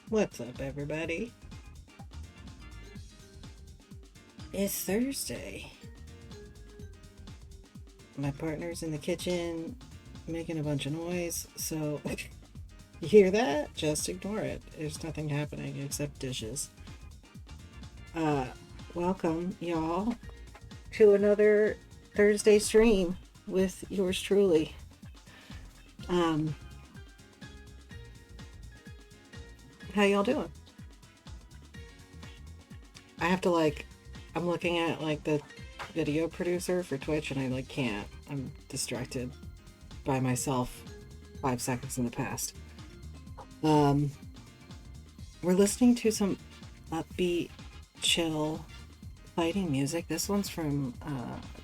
What's up, everybody? It's Thursday. My partner's in the kitchen making a bunch of noise, so you hear that? Just ignore it. There's nothing happening except dishes. Welcome, y'all, to another Thursday stream with yours truly. How y'all doing? I have to I'm looking at the video producer for Twitch and I can't. I'm distracted by myself 5 seconds in the past. We're listening to some upbeat, chill fighting music. This one's from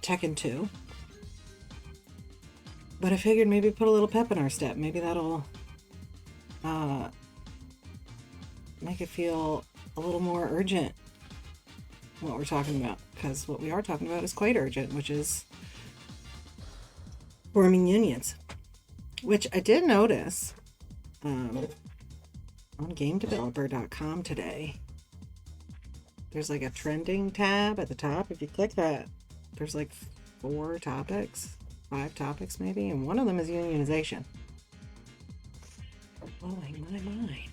Tekken 2. But I figured maybe put a little pep in our step. Maybe that'll make it feel a little more urgent what we're talking about, because what we are talking about is quite urgent, which is forming unions, which I did notice on gamedeveloper.com today. There's a trending tab at the top. If you click that, there's 5 topics maybe, and one of them is unionization. Blowing my mind.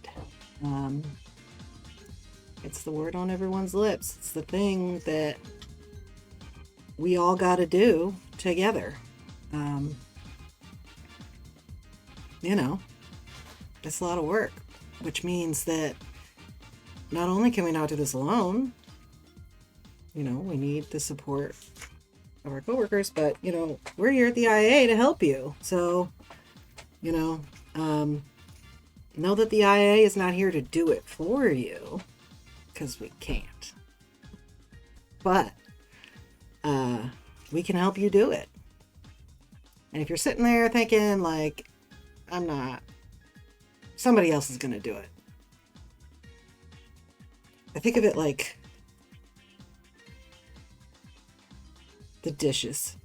It's the word on everyone's lips. It's the thing that we all got to do together. It's a lot of work, which means that not only can we not do this alone, we need the support of our coworkers, but, we're here at the IA to help you. So, know that the IA is not here to do it for you, because we can't. But we can help you do it. And if you're sitting there thinking, I'm not, somebody else is going to do it. I think of it like the dishes.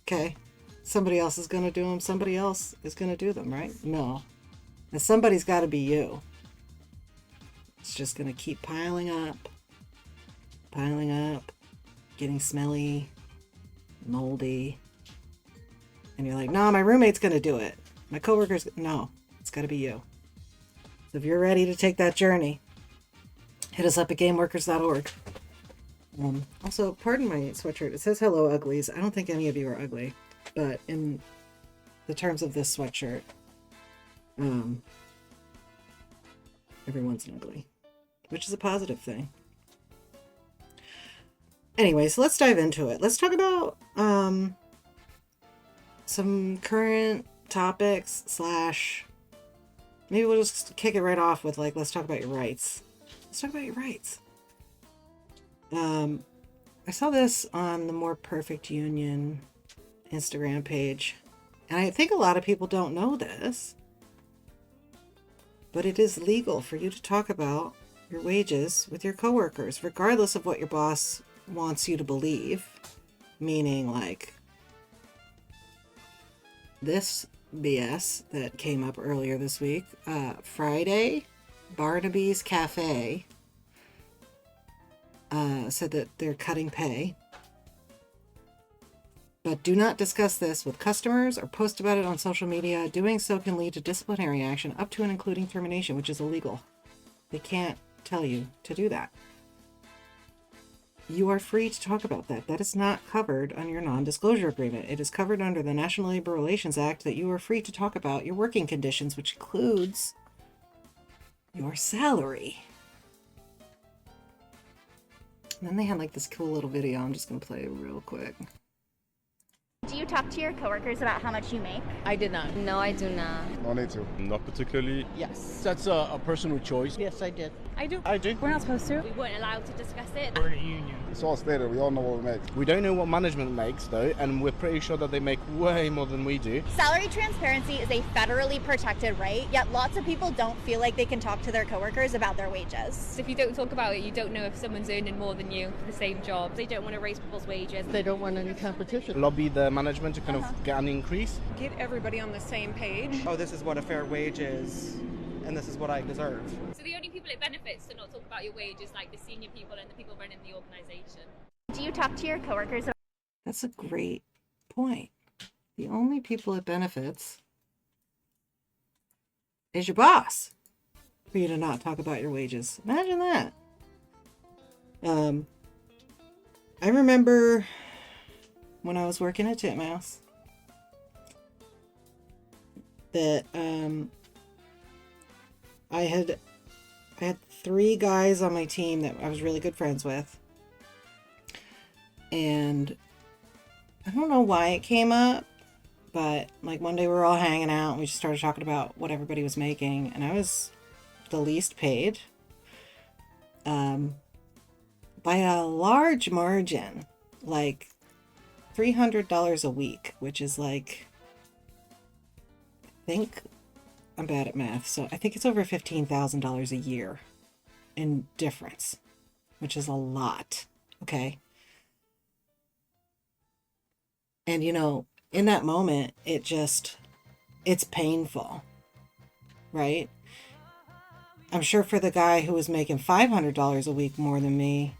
Okay? Somebody else is going to do them. Somebody else is going to do them, right? No. And somebody's got to be you. It's just going to keep piling up, getting smelly, moldy. And you're like, no, my roommate's going to do it. My coworker's, no, it's got to be you. So if you're ready to take that journey, hit us up at gameworkers.org. Also, pardon my sweatshirt. It says hello, uglies. I don't think any of you are ugly, but in the terms of this sweatshirt, everyone's ugly, which is a positive thing. Anyway, so let's dive into it. Let's talk about some current topics / maybe we'll just kick it right off with let's talk about your rights. Let's talk about your rights. I saw this on the More Perfect Union Instagram page, and I think a lot of people don't know this, but it is legal for you to talk about your wages with your coworkers, regardless of what your boss wants you to believe. Meaning, this BS that came up earlier this week. Friday, Barnaby's Cafe said that they're cutting pay. But do not discuss this with customers or post about it on social media. Doing so can lead to disciplinary action up to and including termination, which is illegal. They can't tell you to do that. You are free to talk about that. That is not covered on your non-disclosure agreement. It is covered under the National Labor Relations Act that you are free to talk about your working conditions, which includes your salary. And then they had this cool little video. I'm just going to play it real quick. Do you talk to your coworkers about how much you make? I did not. No, I do not. No need to. Not particularly. Yes. That's a personal choice. Yes, I did. I do. I do. We're not supposed to. We weren't allowed to discuss it. We're in a union. It's all stated. We all know what we make. We don't know what management makes, though, and we're pretty sure that they make way more than we do. Salary transparency is a federally protected right, yet lots of people don't feel like they can talk to their coworkers about their wages. If you don't talk about it, you don't know if someone's earning more than you for the same job. They don't want to raise people's wages. They don't want any competition. Lobby the management to kind of get an increase. Get everybody on the same page. Oh, this is what a fair wage is. and this is what I deserve. So the only people it benefits to not talk about your wage is like the senior people and the people running the organisation. Do you talk to your coworkers? That's a great point. The only people it benefits is your boss for you to not talk about your wages. Imagine that. I remember when I was working at Titmouse that I had 3 guys on my team that I was really good friends with. And I don't know why it came up, but like one day we were all hanging out and we just started talking about what everybody was making, and I was the least paid by a large margin, like $300 a week, which is like, I think, I'm bad at math, so I think it's over $15,000 a year in difference, which is a lot. Okay. And you know, in that moment, it's painful, right? I'm sure for the guy who was making $500 a week more than me,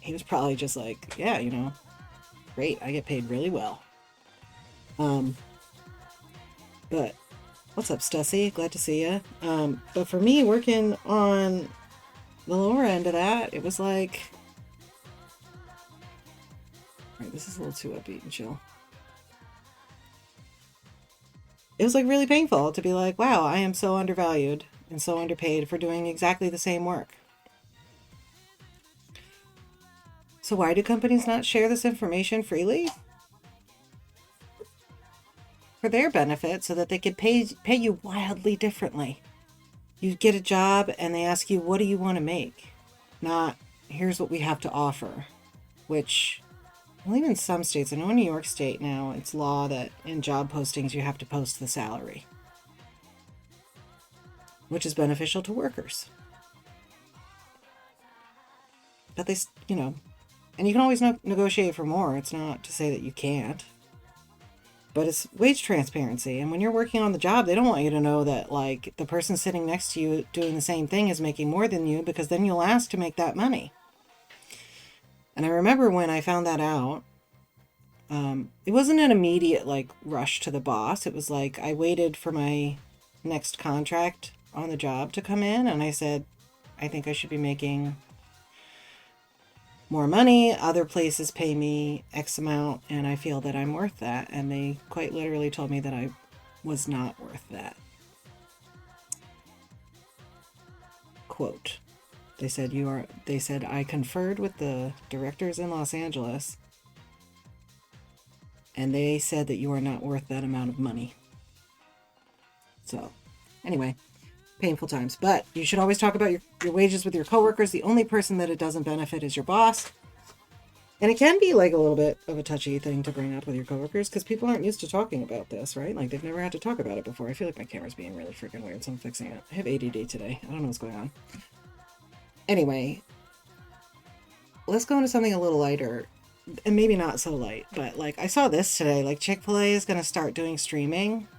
he was probably just like, yeah, you know, great, I get paid really well. But what's up, Stussy? Glad to see you. But for me, working on the lower end of that, it was like, all right, this is a little too upbeat and chill. It was like really painful to be like, wow, I am so undervalued and so underpaid for doing exactly the same work. So why do companies not share this information freely? For their benefit, so that they can pay you wildly differently. You get a job and they ask you, what do you want to make? Not, here's what we have to offer. Which, well, even in some states, I know in New York State now, it's law that in job postings you have to post the salary, which is beneficial to workers. But they, you know, and you can always negotiate for more. It's not to say that you can't. But it's wage transparency. And when you're working on the job, they don't want you to know that, like, the person sitting next to you doing the same thing is making more than you, because then you'll ask to make that money. And I remember when I found that out, it wasn't an immediate, like, rush to the boss. It was like I waited for my next contract on the job to come in, and I said, I think I should be making more money. Other places pay me X amount, and I feel that I'm worth that. And they quite literally told me that I was not worth that. Quote, they said, I conferred with the directors in Los Angeles, and they said that you are not worth that amount of money. So anyway, painful times, but you should always talk about your wages with your coworkers. The only person that it doesn't benefit is your boss. And it can be like a little bit of a touchy thing to bring up with your coworkers, because people aren't used to talking about this, right? Like, they've never had to talk about it before. I feel like my camera's being really freaking weird, so I'm fixing it. I have ADD today. I don't know what's going on. Anyway, let's go into something a little lighter, and maybe not so light, but like I saw this today, like Chick-fil-A is going to start doing streaming.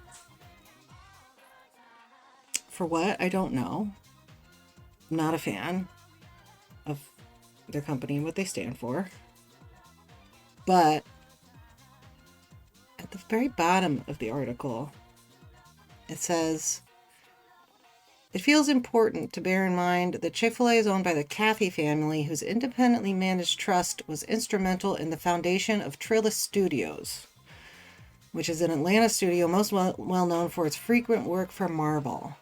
For what? I don't know. I'm not a fan of their company and what they stand for. But at the very bottom of the article, it says, it feels important to bear in mind that Chick-fil-A is owned by the Cathy family, whose independently managed trust was instrumental in the foundation of Trillis Studios, which is an Atlanta studio most well known for its frequent work for Marvel.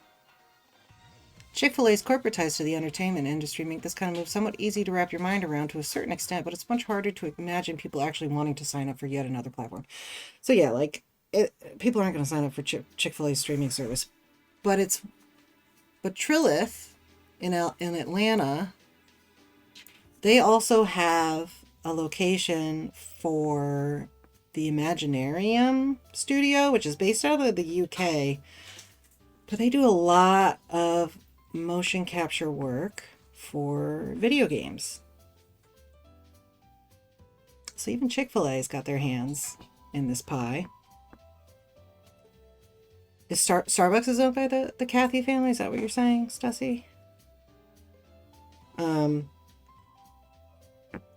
Chick-fil-A's corporate ties to the entertainment industry make this kind of move somewhat easy to wrap your mind around to a certain extent, but it's much harder to imagine people actually wanting to sign up for yet another platform. So yeah, like, people aren't going to sign up for Chick-fil-A's streaming service, but Trilith in Atlanta, they also have a location for the Imaginarium studio, which is based out of the UK, but they do a lot of motion capture work for video games. So even Chick-fil-A's got their hands in this pie. Is Starbucks is owned by the Cathy family? Is that what you're saying, Stussy?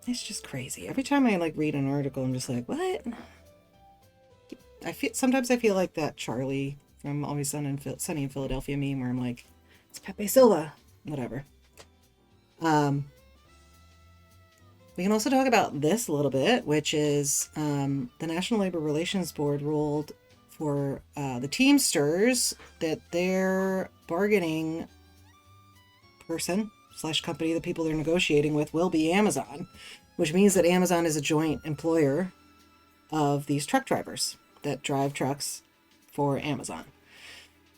It's just crazy. Every time I like read an article, I'm just like, what? Sometimes I feel like that Charlie from Always Sunny in Philadelphia meme where I'm like, it's Pepe Silva, whatever. We can also talk about this a little bit, which is the National Labor Relations Board ruled for the Teamsters that their bargaining person / company, the people they're negotiating with, will be Amazon, which means that Amazon is a joint employer of these truck drivers that drive trucks for Amazon.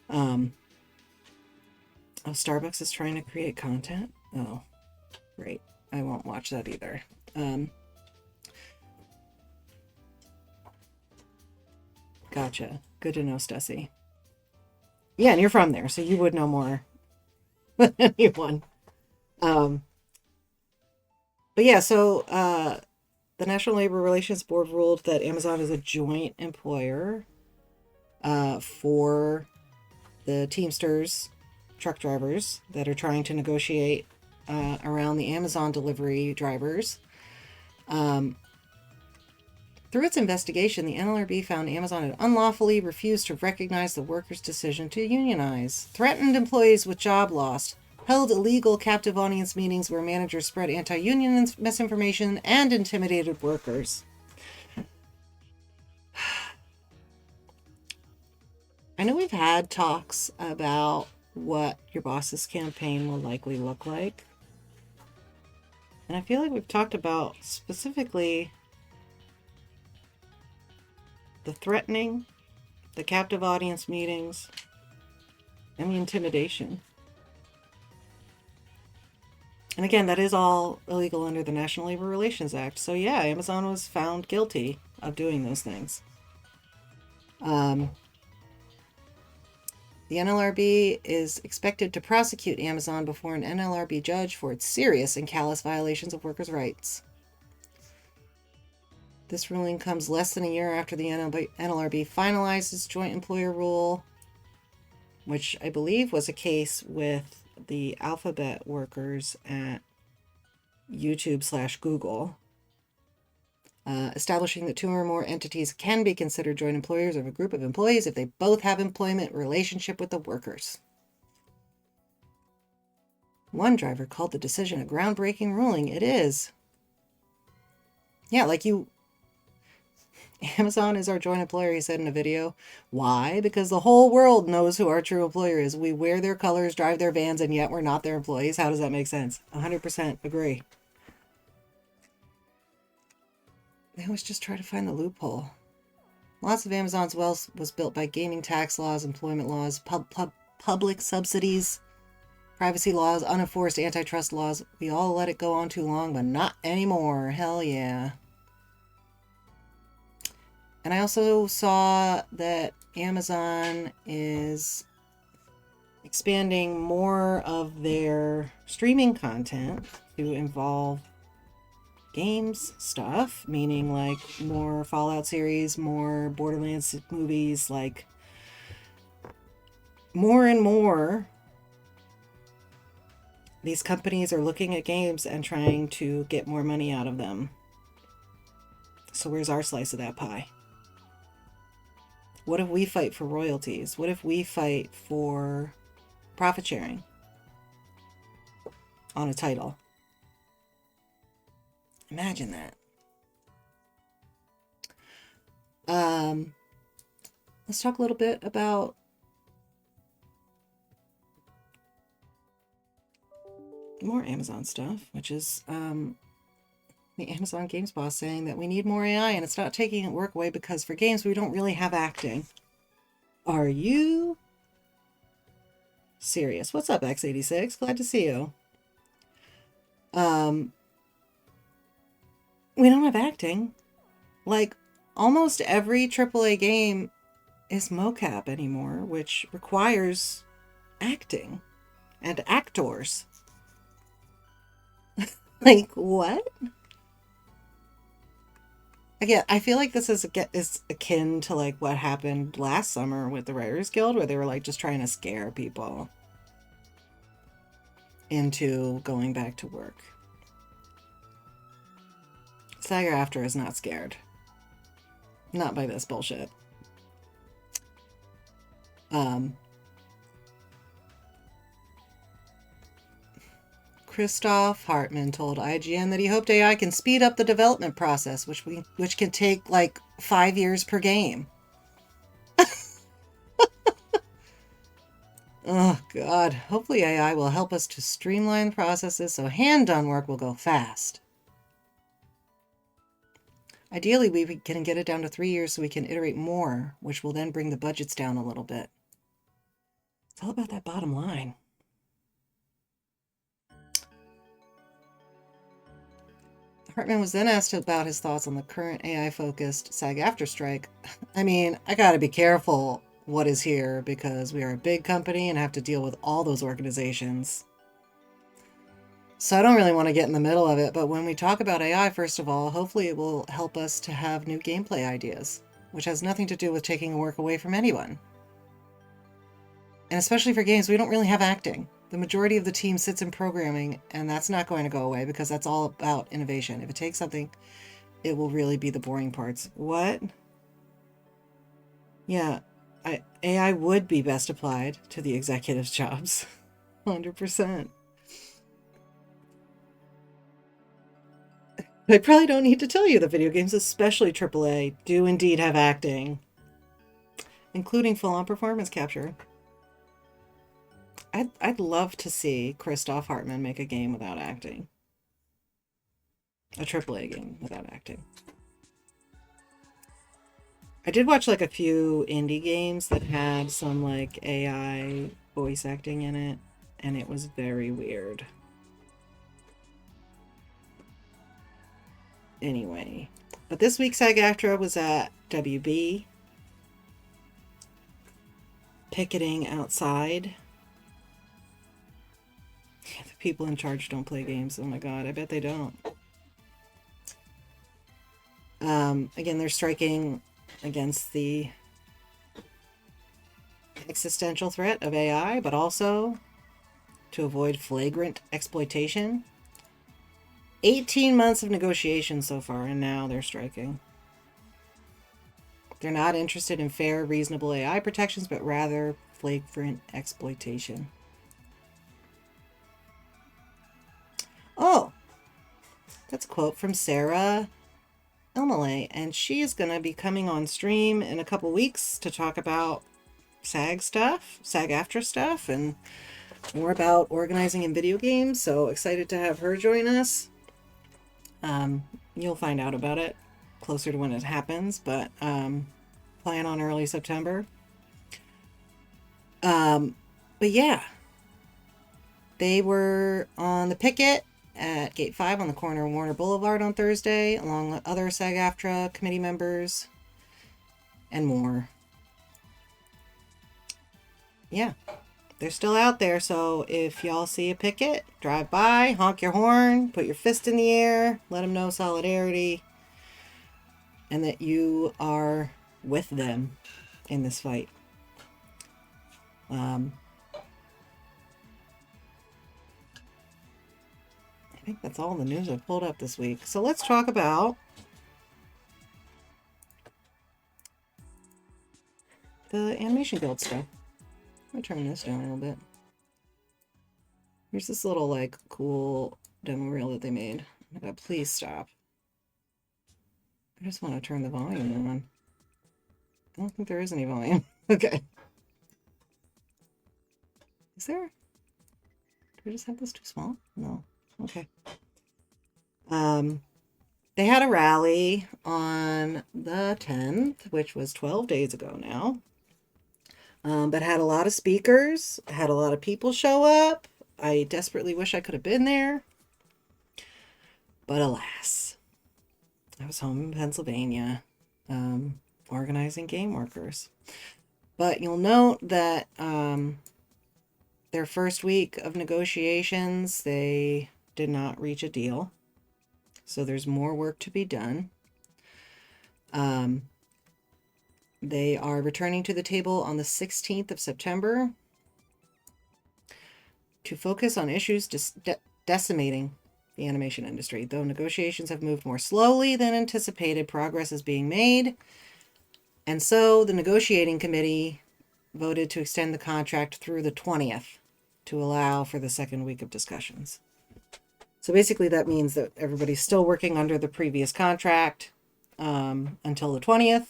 Oh, Starbucks is trying to create content? Oh, great. I won't watch that either. Gotcha. Good to know, Stussy. Yeah, and you're from there, so you would know more than anyone. But yeah, so the National Labor Relations Board ruled that Amazon is a joint employer for the Teamsters truck drivers that are trying to negotiate around the Amazon delivery drivers. Through its investigation, the NLRB found Amazon had unlawfully refused to recognize the workers' decision to unionize, threatened employees with job loss, held illegal captive audience meetings where managers spread anti-union misinformation, and intimidated workers. I know we've had talks about what your boss's campaign will likely look like. And I feel like we've talked about specifically the threatening, the captive audience meetings, and the intimidation. And again, that is all illegal under the National Labor Relations Act. So yeah, Amazon was found guilty of doing those things. The NLRB is expected to prosecute Amazon before an NLRB judge for its serious and callous violations of workers' rights. This ruling comes less than a year after the NLRB finalized its joint employer rule, which I believe was a case with the Alphabet workers at YouTube / Google, establishing that two or more entities can be considered joint employers of a group of employees if they both have employment relationship with the workers. One driver called the decision a groundbreaking ruling. It is. Yeah, like Amazon is our joint employer, he said in a video. Why? Because the whole world knows who our true employer is. We wear their colors, drive their vans, and yet we're not their employees. How does that make sense? 100% agree. They always just try to find the loophole. Lots of Amazon's wealth was built by gaming tax laws, employment laws, public subsidies, privacy laws, unenforced antitrust laws. We all let it go on too long, but not anymore. Hell yeah. And I also saw that Amazon is expanding more of their streaming content to involve games stuff, meaning like more Fallout series, more Borderlands movies, like more and more these companies are looking at games and trying to get more money out of them. So where's our slice of that pie? What if we fight for royalties? What if we fight for profit sharing on a title? Imagine that. Let's talk a little bit about more Amazon stuff, which is the Amazon Games boss saying that we need more AI and it's not taking work away because for games we don't really have acting. Are you serious? What's up, X86? Glad to see you. We don't have acting. Like, almost every AAA game is mocap anymore, which requires acting and actors. Like, what? Again, I feel like this is akin to like what happened last summer with the Writers Guild, where they were like just trying to scare people into going back to work. SAG-AFTRA is not scared. Not by this bullshit. Christoph Hartman told IGN that he hoped AI can speed up the development process, which can take like 5 years per game. Oh God, hopefully AI will help us to streamline processes so hand-done work will go fast. Ideally, we can get it down to 3 years so we can iterate more, which will then bring the budgets down a little bit. It's all about that bottom line. Hartman was then asked about his thoughts on the current AI-focused SAG-AFTRA strike. I mean, I gotta be careful what is here because we are a big company and have to deal with all those organizations. So I don't really want to get in the middle of it, but when we talk about AI, first of all, hopefully it will help us to have new gameplay ideas, which has nothing to do with taking work away from anyone. And especially for games, we don't really have acting. The majority of the team sits in programming, and that's not going to go away because that's all about innovation. If it takes something, it will really be the boring parts. What? Yeah, AI would be best applied to the executives' jobs. 100%. I probably don't need to tell you that video games, especially AAA, do indeed have acting, including full-on performance capture. I'd love to see Christoph Hartman make a game without acting. A AAA game without acting. I did watch like a few indie games that had some like AI voice acting in it, and it was very weird. Anyway, but this week SAG-AFTRA was at WB, picketing outside. The people in charge don't play games. Oh my God, I bet they don't. Again, they're striking against the existential threat of AI, but also to avoid flagrant exploitation. 18 months of negotiations so far, and now they're striking. They're not interested in fair, reasonable AI protections, but rather flagrant exploitation. Oh, that's a quote from Sarah Elmaleh, and she is going to be coming on stream in a couple weeks to talk about SAG stuff, SAG-AFTRA stuff, and more about organizing in video games. So excited to have her join us. You'll find out about it closer to when it happens, but plan on early September. But yeah, they were on the picket at Gate 5 on the corner of Warner Boulevard on Thursday, along with other SAG-AFTRA committee members and more. Yeah, they're still out there, so if y'all see a picket, drive by, honk your horn, put your fist in the air, let them know solidarity, and that you are with them in this fight. I think that's all the news I've pulled up this week. So let's talk about the Animation Guild stuff. I'm gonna turn this down a little bit. Here's this little like cool demo reel that they made. Oh my God, please stop. I just want to turn the volume on. I don't think there is any volume. Okay. Is there? Do I just have this too small? No. Okay. They had a rally on the 10th, which was 12 days ago now. But had a lot of speakers, had a lot of people show up. I desperately wish I could have been there. But alas, I was home in Pennsylvania, organizing game workers. But you'll note that their first week of negotiations, they did not reach a deal. So there's more work to be done. They are returning to the table on the 16th of September to focus on issues decimating the animation industry. Though negotiations have moved more slowly than anticipated, progress is being made. And so the negotiating committee voted to extend the contract through the 20th to allow for the second week of discussions. So basically that means that everybody's still working under the previous contract until the 20th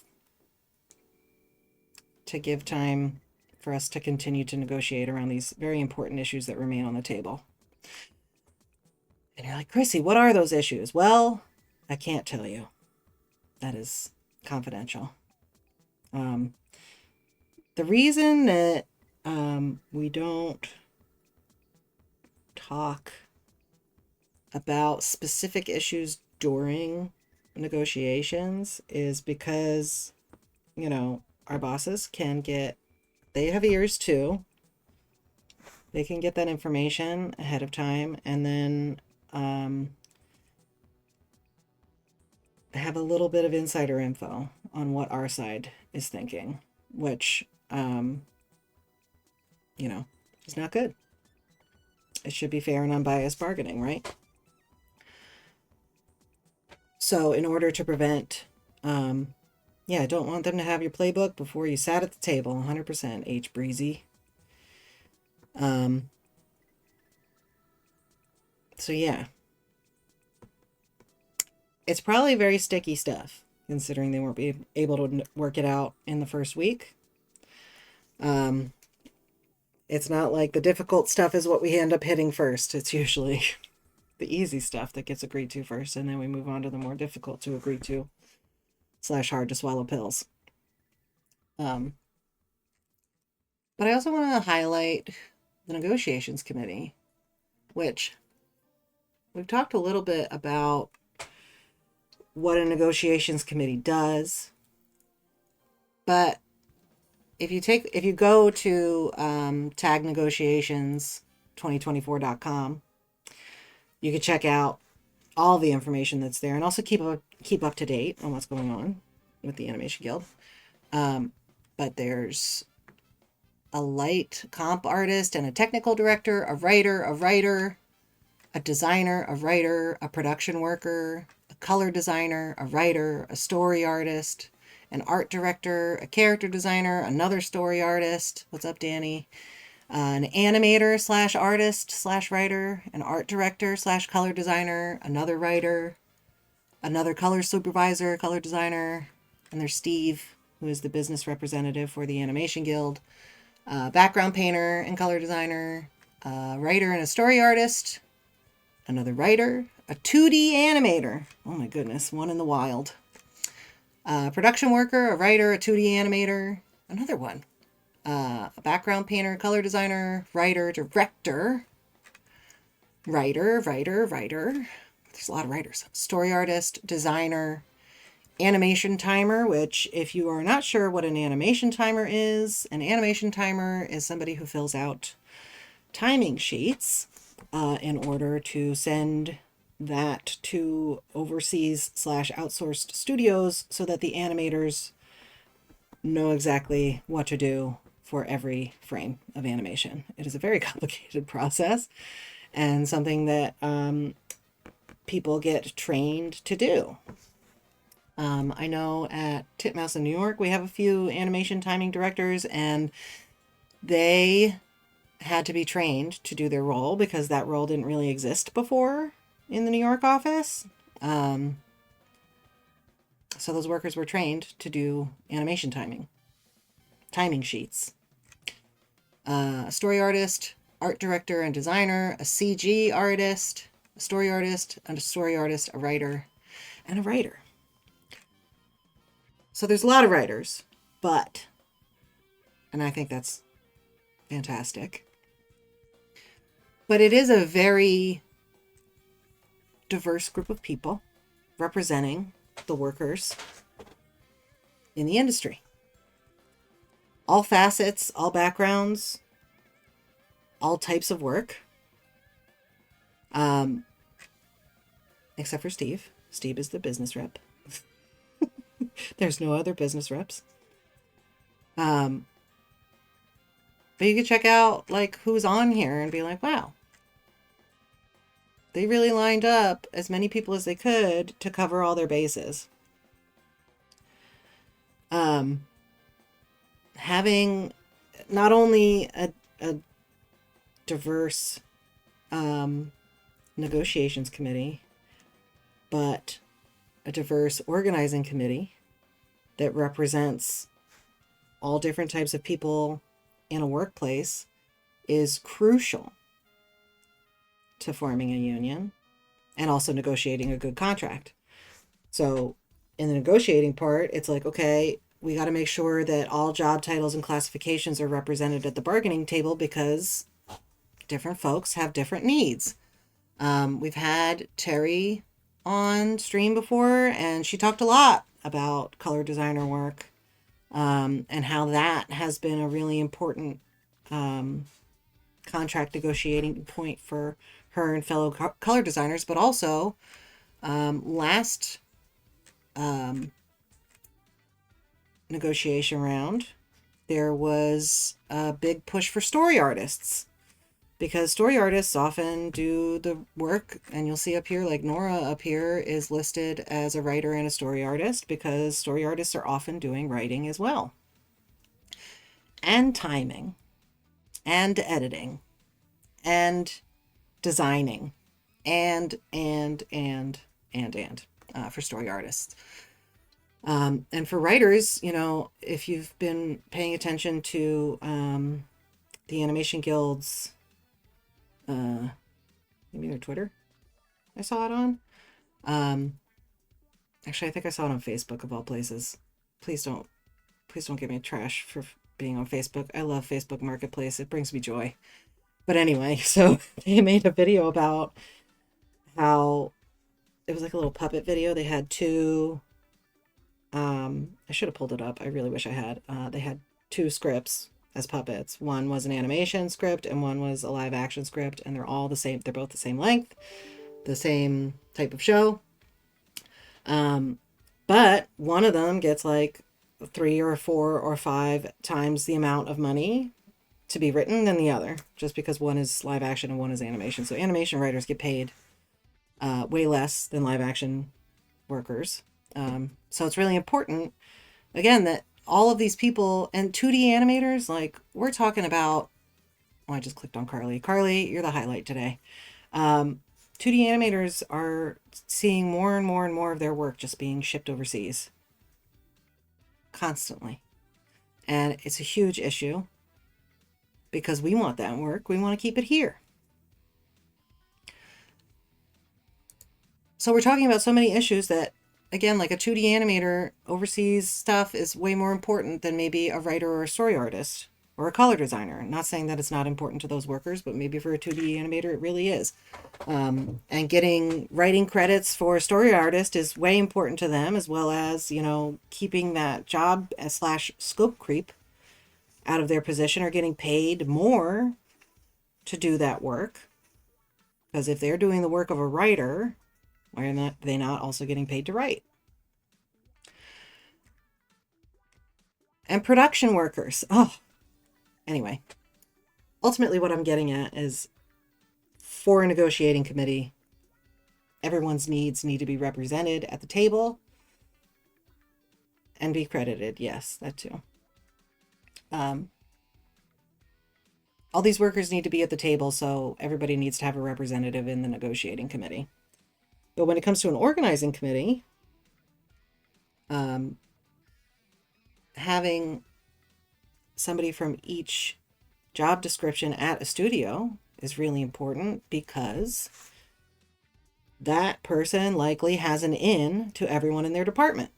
to give time for us to continue to negotiate around these very important issues that remain on the table. And you're like, Chrissy, what are those issues? Well, I can't tell you. That is confidential. The reason that we don't talk about specific issues during negotiations is because, you know, our bosses they have ears too. They can get that information ahead of time and then have a little bit of insider info on what our side is thinking, which, you know, is not good. It should be fair and unbiased bargaining, right? So in order to prevent, I don't want them to have your playbook before you sat at the table, 100% H Breezy. So yeah. It's probably very sticky stuff, considering they weren't able to work it out in the first week. It's not like the difficult stuff is what we end up hitting first. It's usually the easy stuff that gets agreed to first, and then we move on to the more difficult to agree to / hard to swallow pills. But I also want to highlight the negotiations committee, which we've talked a little bit about what a negotiations committee does. But if you go to tagnegotiations2024.com, you can check out all the information that's there and also keep up to date on what's going on with the Animation Guild. But there's a light comp artist and a technical director, a writer, a designer, a writer, a production worker, a color designer, a writer, a story artist, an art director, a character designer, another story artist. What's up, Danny? An animator / artist / writer, an art director / color designer, another writer, another color supervisor, color designer, and there's Steve, who is the business representative for the Animation Guild, background painter and color designer, a writer and a story artist, another writer, a 2D animator. Oh my goodness, one in the wild. A production worker, a writer, a 2D animator, another one. A background painter, color designer, writer, director, writer. There's a lot of writers. Story artist, designer, animation timer, which if you are not sure what an animation timer is somebody who fills out timing sheets in order to send that to overseas / outsourced studios so that the animators know exactly what to do for every frame of animation. It is a very complicated process and something that people get trained to do. I know at Titmouse in New York, we have a few animation timing directors, and they had to be trained to do their role because that role didn't really exist before in the New York office. So those workers were trained to do animation timing sheets. A story artist, art director and designer, a CG artist, a story artist, a writer, and a writer. So there's a lot of writers, and I think that's fantastic. But it is a very diverse group of people representing the workers in the industry. All facets, all backgrounds, all types of work. Except for Steve. Steve is the business rep. There's no other business reps. But you could check out like who's on here and be like, wow, they really lined up as many people as they could to cover all their bases. Having not only a diverse negotiations committee, but a diverse organizing committee that represents all different types of people in a workplace is crucial to forming a union and also negotiating a good contract. So in the negotiating part, it's like, okay, we got to make sure that all job titles and classifications are represented at the bargaining table because different folks have different needs. We've had Terry on stream before, and she talked a lot about color designer work, and how that has been a really important contract negotiating point for her and fellow color designers. But also, last negotiation round, there was a big push for story artists, because story artists often do the work, and you'll see up here, like Nora up here is listed as a writer and a story artist because story artists are often doing writing as well, and timing, and editing, and designing, and for story artists. And for writers, you know, if you've been paying attention to the Animation Guild's maybe their Twitter, I saw it on. Actually, I think I saw it on Facebook of all places. Please don't give me trash for being on Facebook. I love Facebook Marketplace. It brings me joy. But anyway, so they made a video about how it was like a little puppet video. They had two, I should have pulled it up. I really wish I had. They had two scripts as puppets. One was an animation script and one was a live action script, and they're all the same. They're both the same length, the same type of show. But one of them gets like 3 or 4 or 5 times the amount of money to be written than the other, just because one is live action and one is animation. So animation writers get paid way less than live action workers. So it's really important, again, that all of these people, and 2D animators, like we're talking about, oh, I just clicked on Carly. Carly, you're the highlight today. 2D animators are seeing more and more and more of their work just being shipped overseas constantly. And it's a huge issue because we want that work. We want to keep it here. So we're talking about so many issues that, again, like a 2D animator, overseas stuff is way more important than maybe a writer or a story artist or a color designer. I'm not saying that it's not important to those workers, but maybe for a 2D animator, it really is. And getting writing credits for a story artist is way important to them, as well as, you know, keeping that job / scope creep out of their position, or getting paid more to do that work. Because if they're doing the work of a writer, why are they not also getting paid to write? And production workers. Oh, anyway. Ultimately, what I'm getting at is, for a negotiating committee, everyone's needs need to be represented at the table and be credited. Yes, that too. All these workers need to be at the table, so everybody needs to have a representative in the negotiating committee. But when it comes to an organizing committee, having somebody from each job description at a studio is really important, because that person likely has an in to everyone in their department,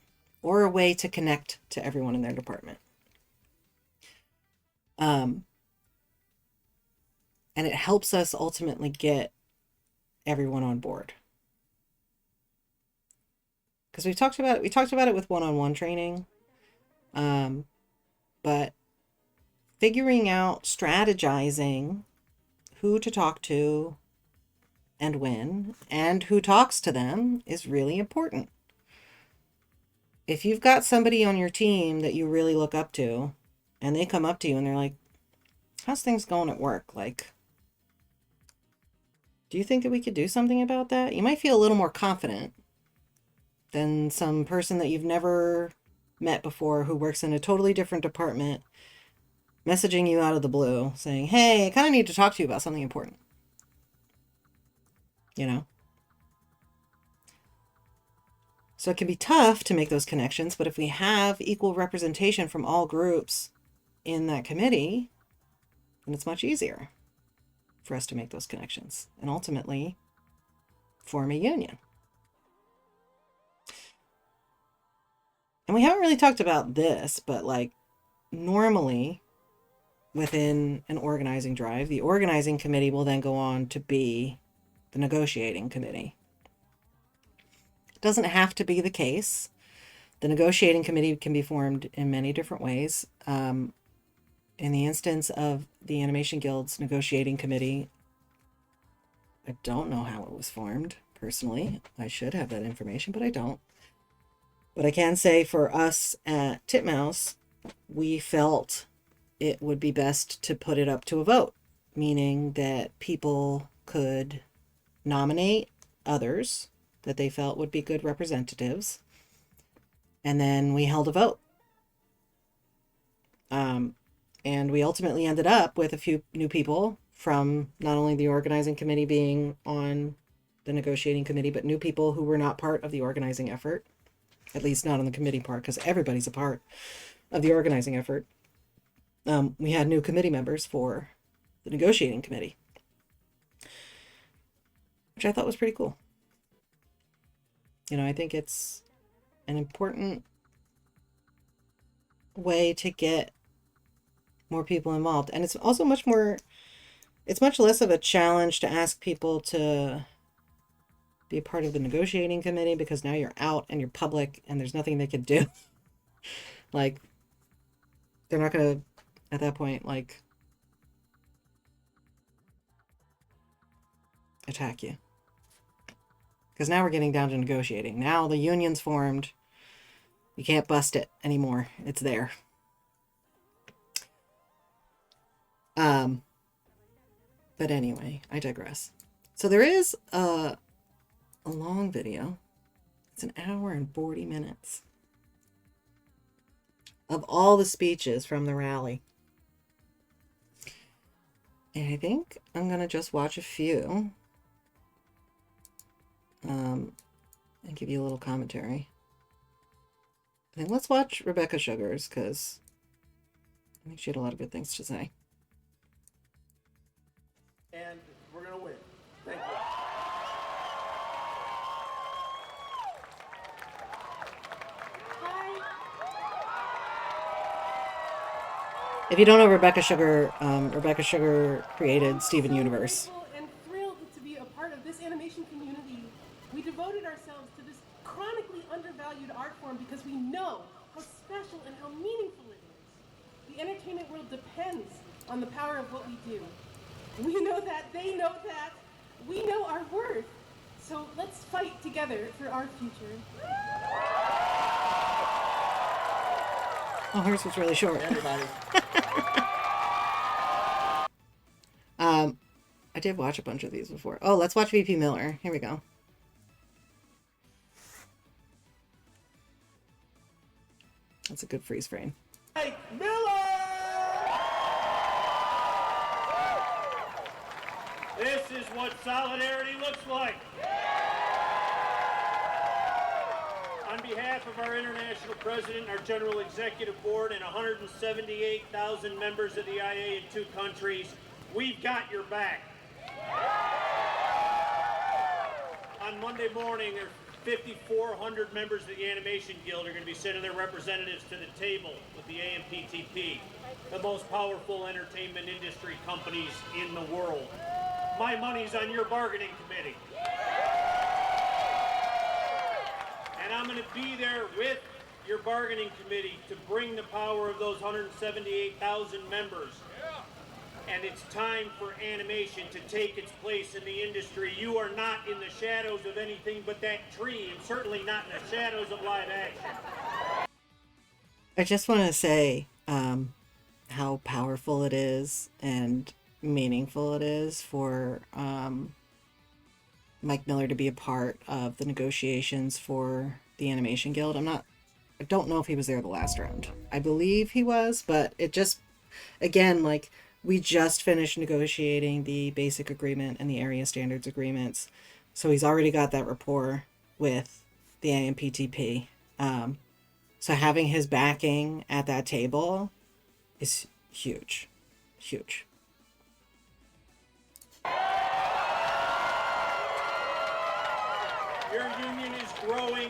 or a way to connect to everyone in their department. And it helps us ultimately get everyone on board. Because we talked about it with one-on-one training, but figuring out, strategizing who to talk to and when, and who talks to them, is really important. if you've got somebody on your team that you really look up to, and they come up to you and they're like, how's things going at work? Like, do you think that we could do something about that? You might feel a little more confident than some person that you've never met before who works in a totally different department messaging you out of the blue saying, hey, I kind of need to talk to you about something important. You know? So it can be tough to make those connections, but if we have equal representation from all groups in that committee, then it's much easier for us to make those connections and ultimately form a union. And we haven't really talked about this, but like normally within an organizing drive, the organizing committee will then go on to be the negotiating committee. It doesn't have to be the case. The negotiating committee can be formed in many different ways. In the instance of the Animation Guild's negotiating committee, I don't know how it was formed personally. I should have that information, but I don't. But I can say for us at Titmouse, we felt it would be best to put it up to a vote, meaning that people could nominate others that they felt would be good representatives. And then we held a vote. And we ultimately ended up with a few new people from not only the organizing committee being on the negotiating committee, but new people who were not part of the organizing effort, at least not on the committee part, because everybody's a part of the organizing effort. We had new committee members for the negotiating committee, which I thought was pretty cool. You know, I think it's an important way to get more people involved. And it's also much less of a challenge to ask people to be a part of the negotiating committee, because now you're out and you're public and there's nothing they could do. Like, they're not going to, at that point, like, attack you. Because now we're getting down to negotiating. Now the union's formed. You can't bust it anymore. It's there. But anyway, I digress. So there is a long video. It's an hour and 40 minutes of all the speeches from the rally. And I think I'm going to just watch a few and give you a little commentary. I think let's watch Rebecca Sugar's, because I think she had a lot of good things to say. And we're going to win. Thank you. If you don't know Rebecca Sugar created Steven Universe. And thrilled to be a part of this animation community. We devoted ourselves to this chronically undervalued art form because we know how special and how meaningful it is. The entertainment world depends on the power of what we do. We know that, they know that, we know our worth. So let's fight together for our future. Oh, hers was really short. Everybody. I did watch a bunch of these before. Oh, let's watch VP Miller. Here we go. That's a good freeze frame. Mike Miller! This is what solidarity looks like. On behalf of our international president, our general executive board, and 178,000 members of the IA in 2 countries, we've got your back. On Monday morning, 5,400 members of the Animation Guild are going to be sending their representatives to the table with the AMPTP, the most powerful entertainment industry companies in the world. My money's on your bargaining committee. And I'm going to be there with your bargaining committee to bring the power of those 178,000 members. And it's time for animation to take its place in the industry. You are not in the shadows of anything but that tree, and certainly not in the shadows of live action. I just want to say how powerful it is and meaningful it is for Mike Miller to be a part of the negotiations for the Animation Guild. I don't know if he was there the last round. I believe he was, but it just, again, like, we just finished negotiating the basic agreement and the area standards agreements. So he's already got that rapport with the AMPTP. So having his backing at that table is huge. Huge. Your union is growing,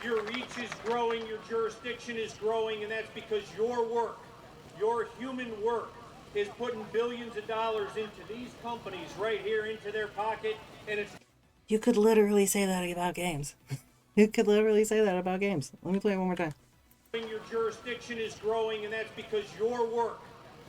your reach is growing, your jurisdiction is growing, and that's because your work, your human work, is putting billions of dollars into these companies right here into their pocket, and it's... You could literally say that about games. You could literally say that about games. Let me play it one more time. Your jurisdiction is growing, and that's because your work,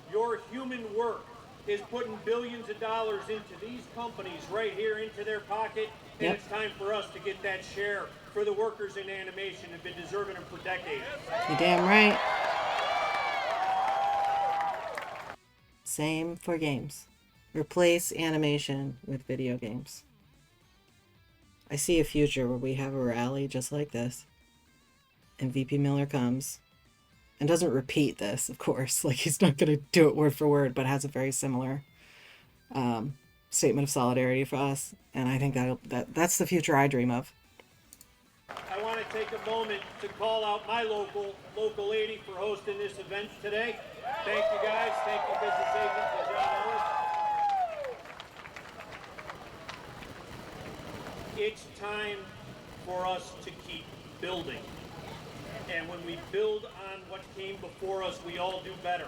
your human work, is putting billions of dollars into these companies right here into their pocket, and Yep. it's time for us to get that share for the workers in animation have been deserving them for decades. You're damn right. Same for games. Replace animation with video games. I see a future where we have a rally just like this, and VP Miller comes and doesn't repeat this, of course. Like, he's not going to do it word for word, but has a very similar statement of solidarity for us. And I think that's the future I dream of. I want to take a moment to call out my local 80 for hosting this event today. Thank you guys. Thank you, business agent and John Ellis. It's time for us to keep building. And when we build on what came before us, we all do better.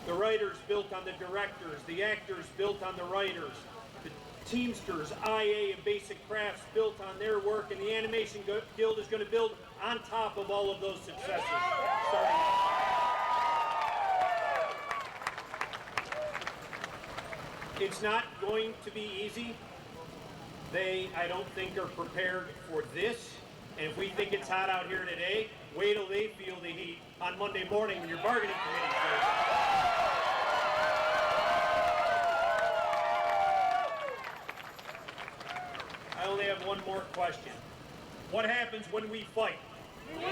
The writers built on the directors, the actors built on the writers, the Teamsters, IA, and Basic Crafts built on their work, and the Animation Guild is going to build on top of all of those successes. Starting It's not going to be easy. They, I don't think, are prepared for this. And if we think it's hot out here today, wait till they feel the heat on Monday morning when your bargaining committee's there. I only have one more question. What happens when we fight? When we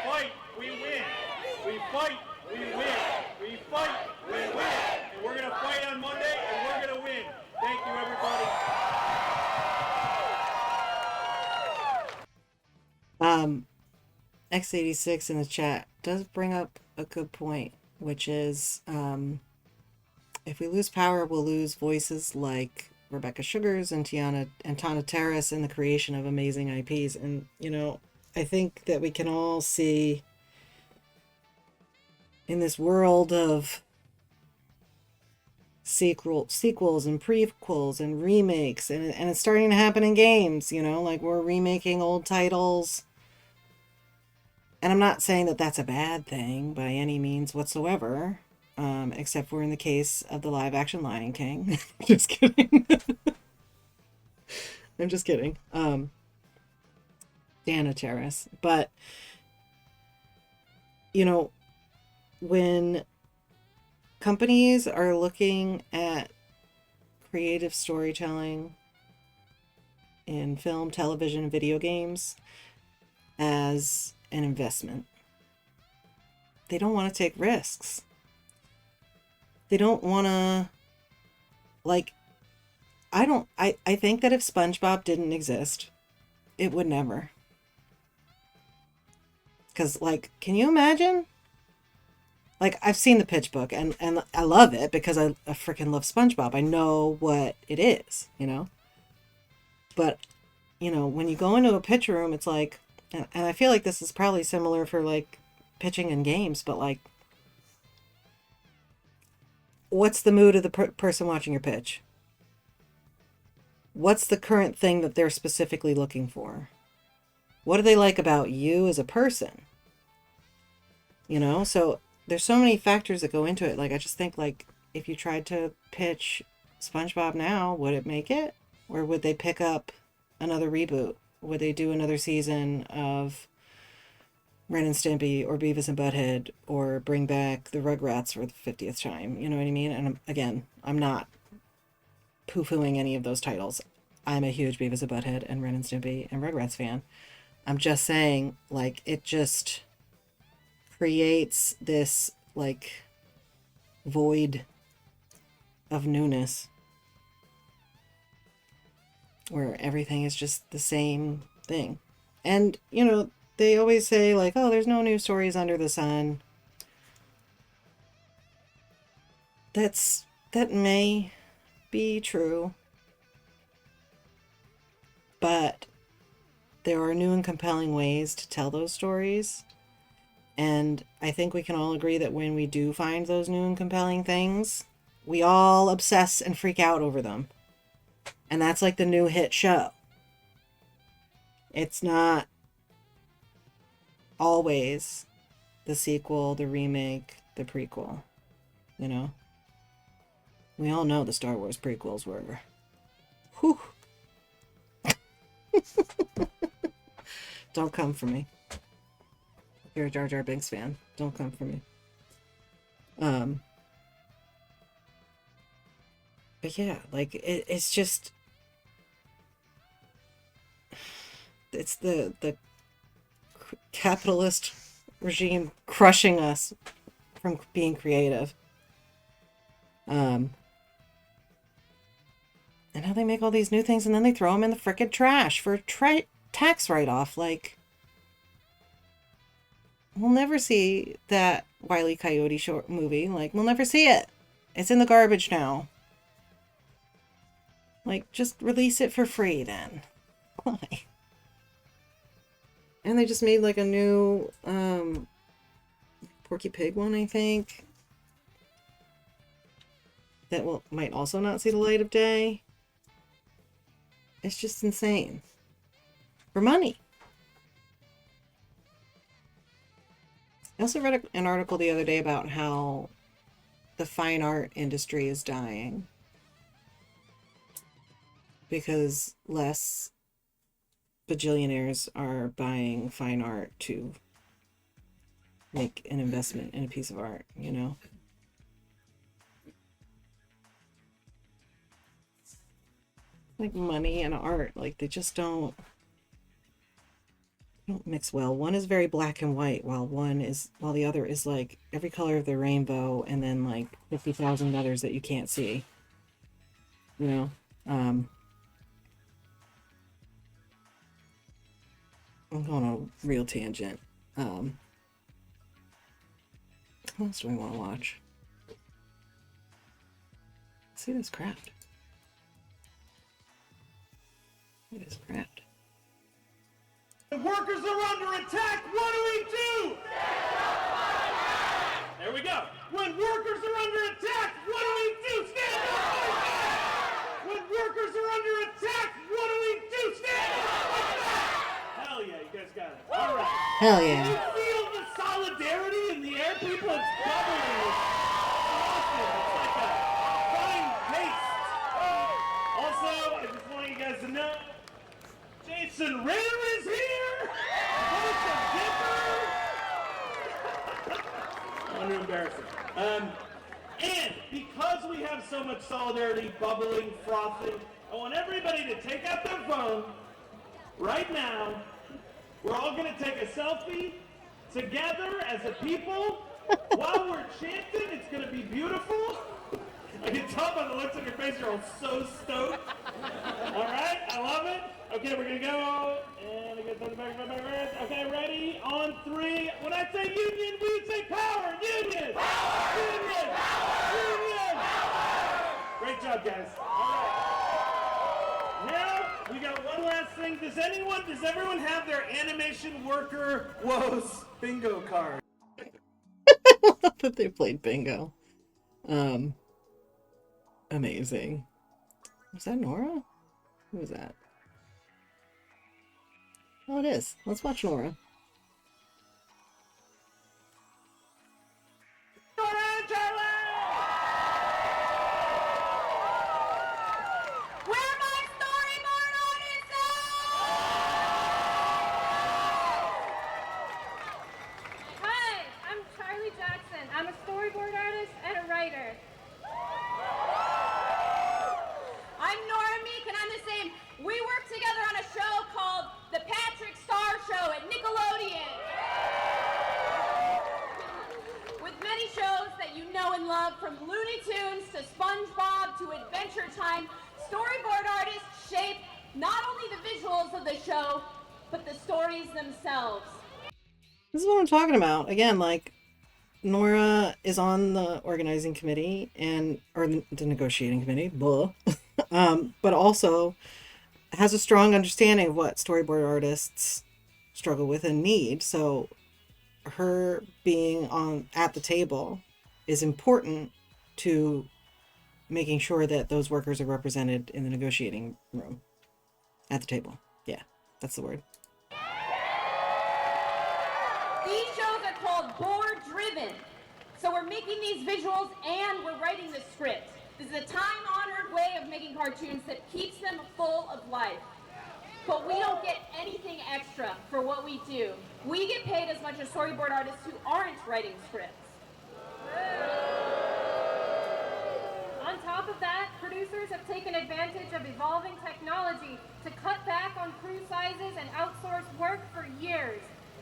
fight, we win. We fight, we win. We fight, we win. And we're going to fight on Monday, and we're going to win. Thank you, everybody. X86 in the chat does bring up a good point, which is if we lose power, we'll lose voices like Rebecca Sugars and Tana Terrace in the creation of amazing IPs. And, you know, I think that we can all see in this world of sequels and prequels and remakes, and it's starting to happen in games, you know, like we're remaking old titles. And I'm not saying that that's a bad thing by any means whatsoever, except for in the case of the live action Lion King. Just kidding. I'm just kidding. Dana Terrace. But, you know, when companies are looking at creative storytelling in film, television, and video games as an investment, they don't want to take risks. They don't want to, like, I think that if SpongeBob didn't exist, it would never. Because, like, can you imagine? Like, I've seen the pitch book, and I love it because I freaking love SpongeBob. I know what it is, you know? But, you know, when you go into a pitch room, it's like, and I feel like this is probably similar for, like, pitching in games, but, like, what's the mood of the person watching your pitch? What's the current thing that they're specifically looking for? What do they like about you as a person? You know, so there's so many factors that go into it. Like, I just think, like, if you tried to pitch SpongeBob now, would it make it? Or would they pick up another reboot? Would they do another season of Ren and Stimpy or Beavis and Butthead or bring back the Rugrats for the 50th time. You know what I mean? And again, I'm not poo-pooing any of those titles. I'm a huge Beavis and Butthead and Ren and Stimpy and Rugrats fan. I'm just saying, like, it just creates this, like, void of newness where everything is just the same thing. And, you know, they always say, like, oh, there's no new stories under the sun. That may be true. But there are new and compelling ways to tell those stories. And I think we can all agree that when we do find those new and compelling things, we all obsess and freak out over them. And that's like the new hit show. It's not always the sequel, the remake, the prequel. You know? We all know the Star Wars prequels were... Whew. Don't come for me. If you're a Jar Jar Binks fan, don't come for me. But yeah, like, it's just... It's the capitalist regime crushing us from being creative. And how they make all these new things and then they throw them in the frickin' trash for tax write-off. Like, we'll never see that Wile E. Coyote short movie. Like, we'll never see it. It's in the garbage now. Like, just release it for free then. Why? And they just made like a new Porky Pig one, I think. That might also not see the light of day. It's just insane. For money. I also read an article the other day about how the fine art industry is dying. Because less bajillionaires are buying fine art to make an investment in a piece of art, you know? Like money and art, like they just don't mix well. One is very black and white, while the other is like every color of the rainbow and then like 50,000 others that you can't see. You know? I'm going on a real tangent. What else do we want to watch? Let's see this craft. It is craft. The workers are under attack. What do we do? There we go. When workers are under attack, what do we do? Stand up, fight back. When workers are under attack, what do we do? Stand up, fight back. Hell yeah, you guys got it. All right. Hell yeah. You feel the solidarity in the air, people? It's bubbling. It's awesome. It's like a fine paste. Also, I just want you guys to know, Jason Ritter is here! Voice of Dipper! Under embarrassing. And because we have so much solidarity, bubbling, frothing, I want everybody to take out their phone right now. We're all going to take a selfie together as a people while we're chanting. It's going to be beautiful. I can tell by the looks on your face, you're all so stoked. All right, I love it. Okay, we're gonna go, and I get the back. Okay, ready? On three. When I say union, we say power. Union. Power. Union. Power. Union. Power. Great job, guys. All right. Now we got one last thing. Does everyone have their animation worker woes bingo card? But they played bingo. Amazing. Was that Nora? Who was that? Oh, it is. Let's watch Nora. Nora and Charlie! Where my storyboard artist storyboard artists shape not only the visuals of the show, but the stories themselves. This is what I'm talking about. Again, like, Nora is on the organizing committee or the negotiating committee, blah. But also has a strong understanding of what storyboard artists struggle with and need. So her being at the table is important to making sure that those workers are represented in the negotiating room at the table. Yeah, that's the word. These shows are called board driven. So we're making these visuals and we're writing the script. This is a time-honored way of making cartoons that keeps them full of life. But we don't get anything extra for what we do. We get paid as much as storyboard artists who aren't writing scripts. On top of that, producers have taken advantage of evolving technology to cut back on crew sizes and outsource work for years.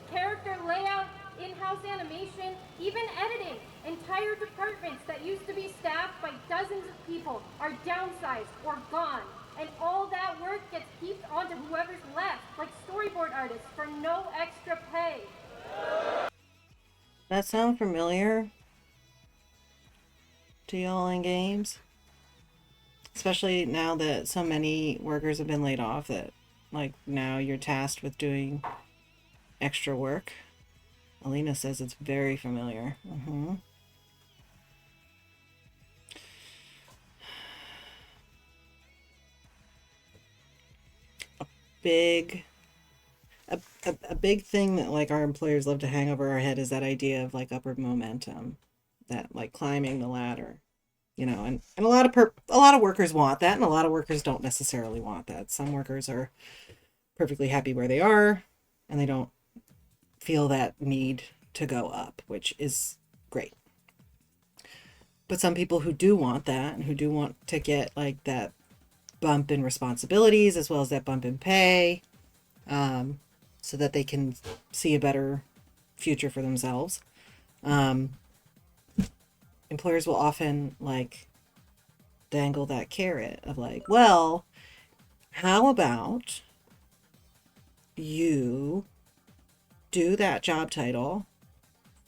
Character layout, in-house animation, even editing. Entire departments that used to be staffed by dozens of people are downsized or gone. And all that work gets heaped onto whoever's left, like storyboard artists, for no extra pay. That sound familiar to y'all in games? Especially now that so many workers have been laid off that, like, now you're tasked with doing extra work. Alina says it's very familiar. A big thing that, like, our employers love to hang over our head is that idea of, like, upward momentum, that, like, climbing the ladder, you know, and a lot of workers want that, and a lot of workers don't necessarily want that. Some workers are perfectly happy where they are, and they don't feel that need to go up, which is great. But some people who do want that, and who do want to get, like, that bump in responsibilities as well as that bump in pay, so that they can see a better future for themselves. Employers will often, like, dangle that carrot of, like, well, how about you do that job title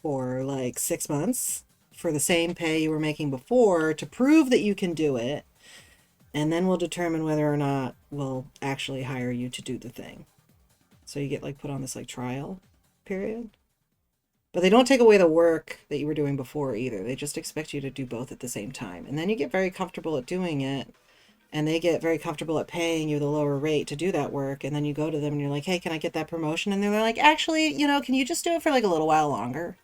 for, like, 6 months for the same pay you were making before to prove that you can do it, and then we'll determine whether or not we'll actually hire you to do the thing. So you get, like, put on this, like, trial period. But they don't take away the work that you were doing before either. They just expect you to do both at the same time. And then you get very comfortable at doing it, and they get very comfortable at paying you the lower rate to do that work. And then you go to them and you're like, hey, can I get that promotion? And they're like, actually, you know, can you just do it for, like, a little while longer?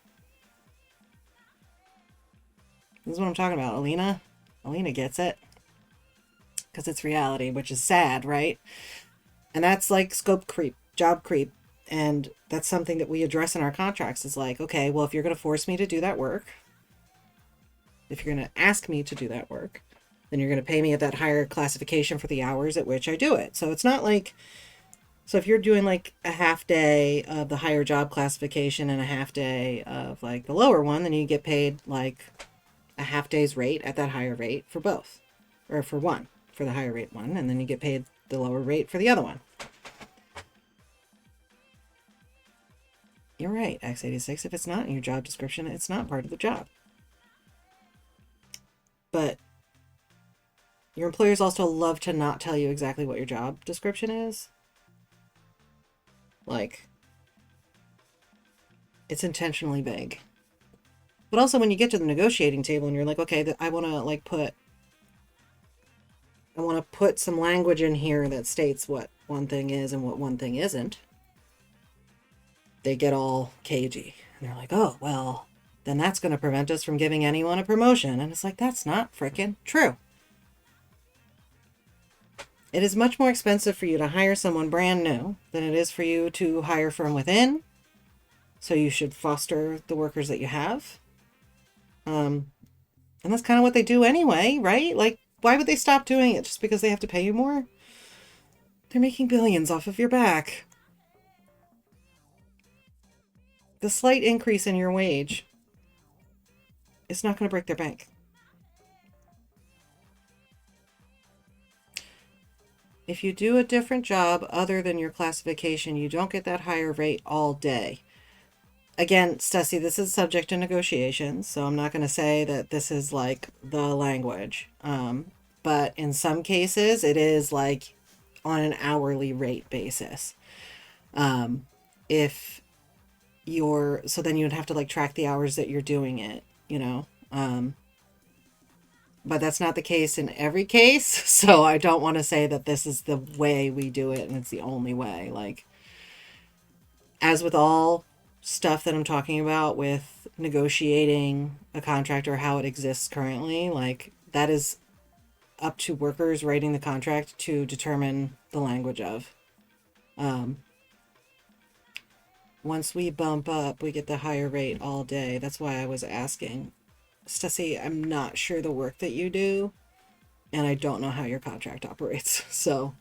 This is what I'm talking about, Alina. Alina gets it. Because it's reality, which is sad, right? And that's, like, scope creep, job creep. And that's something that we address in our contracts. Is like, okay, well, if you're going to force me to do that work, if you're going to ask me to do that work, then you're going to pay me at that higher classification for the hours at which I do it. So it's not like, so if you're doing, like, a half day of the higher job classification and a half day of, like, the lower one, then you get paid, like, a half day's rate at that higher rate for both, or for one, for the higher rate one, and then you get paid the lower rate for the other one. You're right, X86. If it's not in your job description, it's not part of the job. But your employers also love to not tell you exactly what your job description is. Like, it's intentionally vague. But also when you get to the negotiating table and you're like, okay, I want to put some language in here that states what one thing is and what one thing isn't. They get all cagey. And they're like, oh, well, then that's going to prevent us from giving anyone a promotion. And it's like, that's not frickin' true. It is much more expensive for you to hire someone brand new than it is for you to hire from within. So you should foster the workers that you have. And that's kind of what they do anyway, right? Like, why would they stop doing it just because they have to pay you more? They're making billions off of your back. The slight increase in your wage is not going to break their bank. If you do a different job other than your classification, you don't get that higher rate all day. Again, Stussy, this is subject to negotiations, so I'm not going to say that this is like the language. But in some cases, it is like on an hourly rate basis. If you're, so then you'd have to like track the hours that you're doing it, you know. But that's not the case in every case, so I don't want to say that this is the way we do it and it's the only way. Like, as with all stuff that I'm talking about with negotiating a contract or how it exists currently, like, that is up to workers writing the contract to determine the language of. Once we bump up, we get the higher rate all day. That's why I was asking. Stussy, I'm not sure the work that you do, and I don't know how your contract operates. So,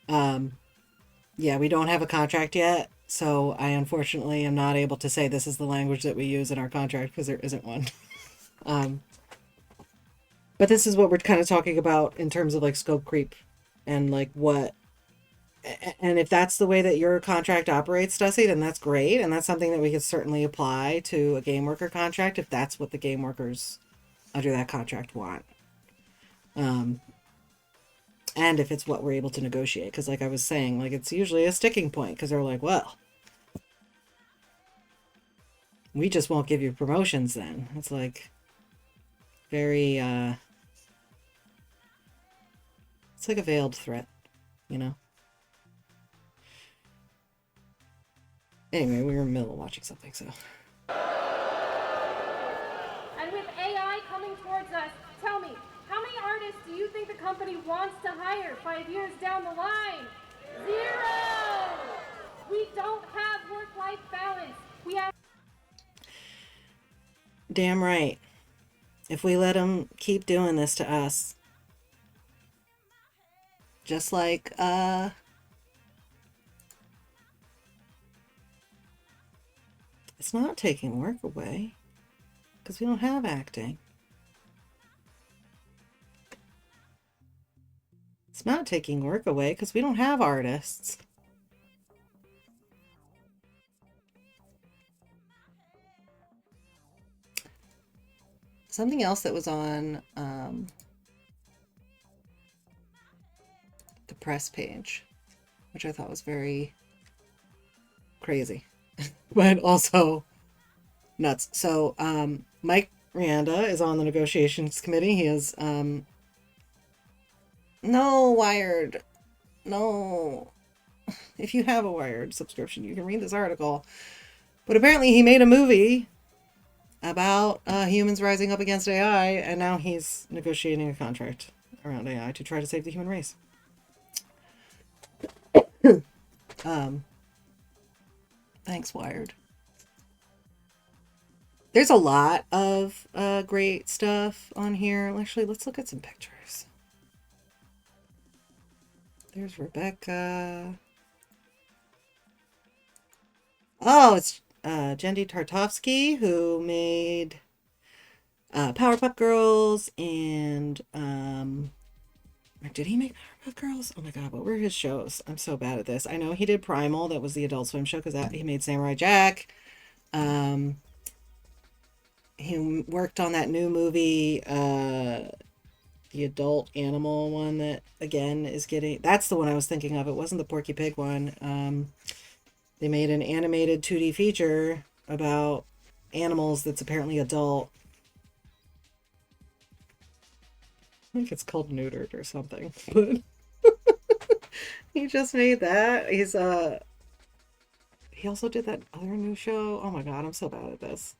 yeah, we don't have a contract yet, so I unfortunately am not able to say this is the language that we use in our contract because there isn't one. But this is what we're kind of talking about in terms of like scope creep and like what, and if that's the way that your contract operates, Stussy, then that's great. And that's something that we could certainly apply to a game worker contract if that's what the game workers under that contract want. And if it's what we're able to negotiate. Because like I was saying, like it's usually a sticking point because they're like, well, we just won't give you promotions then. It's like very, it's like a veiled threat, you know? Anyway, we were in the middle of watching something, so. And with AI coming towards us, tell me, how many artists do you think the company wants to hire 5 years down the line? 0! We don't have work-life balance. We have... Damn right. If we let them keep doing this to us, just like, it's not taking work away because we don't have acting. It's not taking work away because we don't have artists. Something else that was on the press page, which I thought was very crazy, but also nuts. So Mike Rianda is on the negotiations committee. He is no Wired. No. If you have a Wired subscription, you can read this article. But apparently he made a movie about humans rising up against AI, and now he's negotiating a contract around AI to try to save the human race. Thanks, Wired. There's a lot of great stuff on here. Actually, let's look at some pictures. There's Rebecca. Oh, it's Jendi Tartovsky, who made Powerpuff Girls, and did he make Powerpuff Girls? Oh my god, what were his shows? I'm so bad at this. I know he did Primal, that was the Adult Swim show, because he made Samurai Jack. He worked on that new movie, the adult animal one that, again, is getting... That's the one I was thinking of. It wasn't the Porky Pig one. They made an animated 2D feature about animals that's apparently adult. I think it's called Neutered or something. But he just made that. He's he also did that other new show. Oh my god, I'm so bad at this.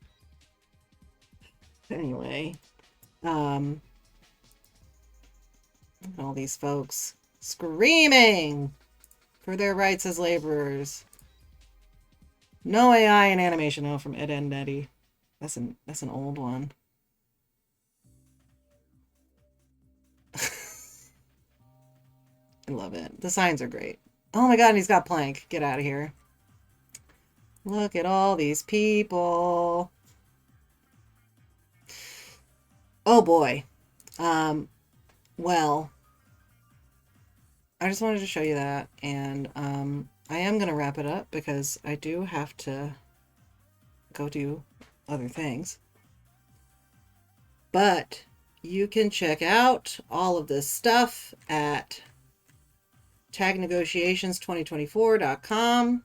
Anyway, all these folks screaming for their rights as laborers. No AI in animation. Oh, from Ed, and Eddie. That's an old one. I love it. The signs are great. Oh my god, and he's got Plank. Get out of here. Look at all these people. Oh boy. Well, I just wanted to show you that, and I am going to wrap it up because I do have to go do other things. But you can check out all of this stuff at tagnegotiations2024.com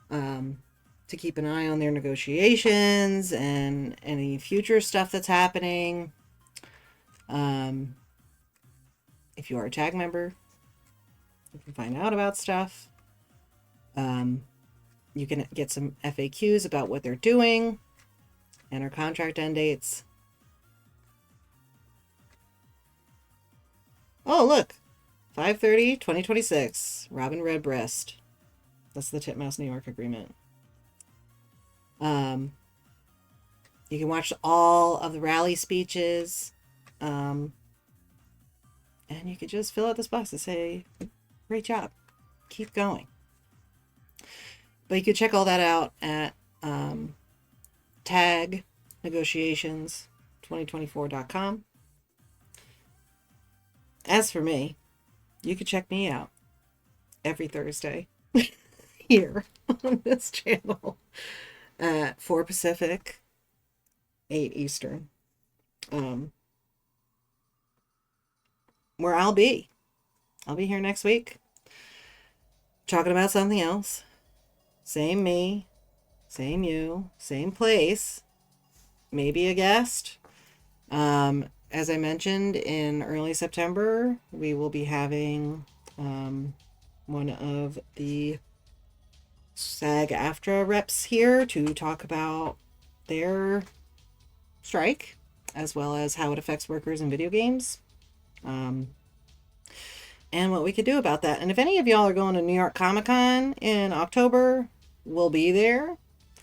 to keep an eye on their negotiations and any future stuff that's happening. If you are a tag member, you can find out about stuff. You can get some FAQs about what they're doing and our contract end dates. Oh, look. 5/30/2026. Robin Redbreast. That's the Titmouse New York agreement. You can watch all of the rally speeches. And you could just fill out this box and say, great job. Keep going. But you can check all that out at tagnegotiations2024.com. As for me, you can check me out every Thursday here on this channel at 4 Pacific, 8 Eastern. Where I'll be here next week talking about something else. Same me, same you, same place, maybe a guest. As I mentioned, in early September, we will be having one of the SAG-AFTRA reps here to talk about their strike, as well as how it affects workers in video games, and what we could do about that. And if any of y'all are going to New York Comic Con in October, we'll be there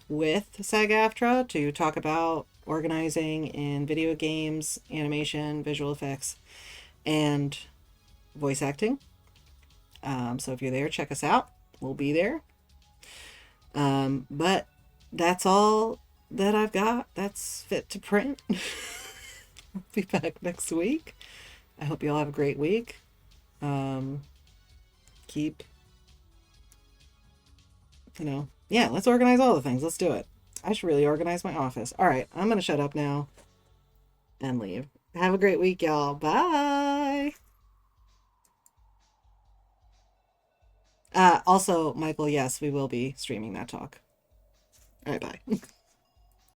with SAG-AFTRA to talk about organizing in video games, animation, visual effects, and voice acting. So if you're there, check us out. We'll be there. But that's all that I've got. That's fit to print. I'll be back next week. I hope you all have a great week. Let's organize all the things. Let's do it. I should really organize my office. All right, I'm going to shut up now and leave. Have a great week, y'all. Bye. Also, Michael, yes, we will be streaming that talk. All right, bye.